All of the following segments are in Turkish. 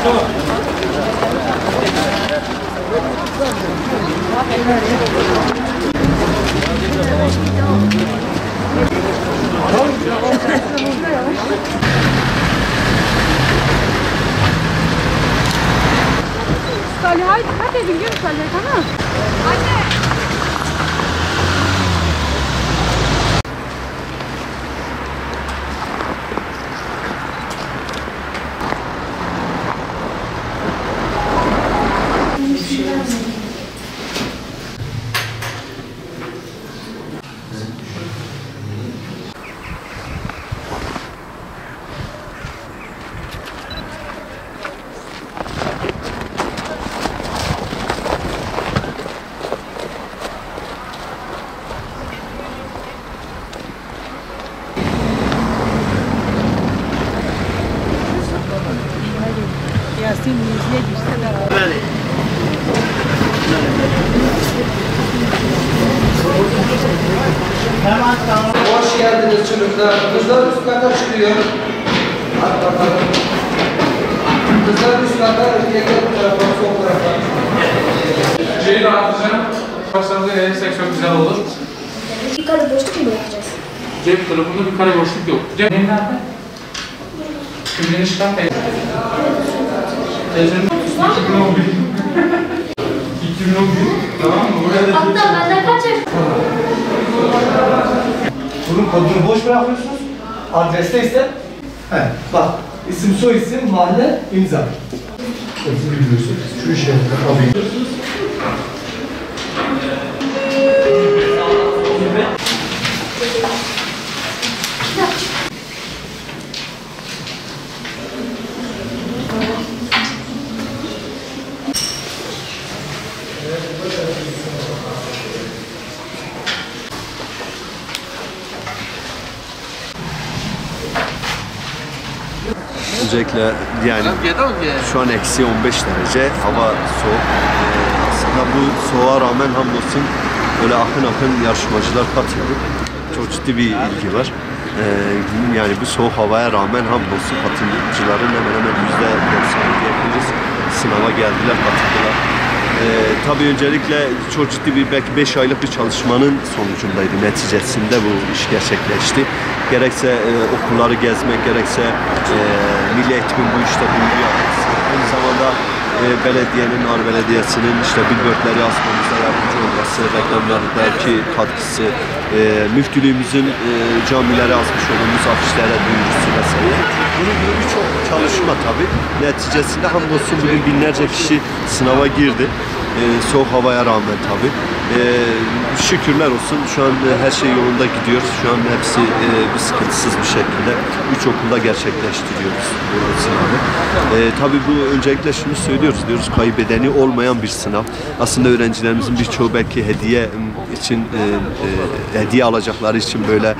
Salih, hadi edin, görün Salih, tamam. Anne. Hoş geldiniz çocuklar. Kızlar üst kata çıkıyor. Hadi bakalım. Kızlar üst kata, erkekler bu tarafa, sol tarafa. Şeyi dağıtacağım. Başlarında gelirsek çok güzel olur. Bir kare boşluk mu bırakacağız? Cep telefonunda bir kare boşluk yok. Cep nerede? Kimliğini çıkart teyze. Teyzenin 2011. 2011. Tamam mı? Hatta benden kaç yaş? Bunun kodunu boş bırakıyorsunuz. Adreste ise bak isim, soy isim, mahalle, imza. Hepsini biliyorsunuz. Şu işe alayım. Öncelikle yani şu an eksi 15 derece, hava soğuk. Aslında bu soğuğa rağmen hamdolsun böyle akın yarışmacılar katıldı. Çok ciddi bir ilgi var. Yani bu soğuk havaya rağmen hamdolsun katılımcıların hemen %90 diyebiliriz. Sınava geldiler, katıldılar. Tabii öncelikle çok ciddi bir belki 5 aylık bir çalışmanın sonucundaydı. Neticesinde bu iş gerçekleşti. Gerekse okulları gezmek, gerekse Milli Eğitim'in bu işte bulunduğu yapması. Aynı zamanda belediyenin, Ağrı Belediyesi'nin işte billboardları asmamıza yardımcı olması, reklamlardaki katkısı, müftülüğümüzün camilere asmış olduğumuz afişlere duyurusu vesaire. Bunun gibi birçok çalışma tabii. Neticesinde hamdolsun bugün binlerce kişi sınava girdi. Soğuk havaya rağmen tabii. Şükürler olsun şu an her şey yolunda gidiyor. Şu an hepsi bir sıkıntısız bir şekilde 3 okulda gerçekleştiriyoruz bu sınavı. Tabii bu öncelikle şunu söylüyoruz, diyoruz kaybedeni olmayan bir sınav. Aslında öğrencilerimizin birçoğu belki hediye için hediye alacakları için böyle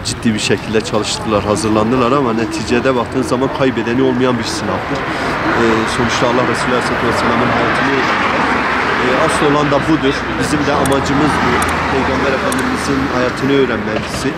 ciddi bir şekilde çalıştılar, hazırlandılar ama neticede baktığınız zaman kaybedeni olmayan bir sınavdır. Sonuçta Allah Resulü Aleyhisselam'ın hayatını asıl olan da budur. Bizim de amacımız bu. Peygamber Efendimiz'in hayatını öğrenmemizi.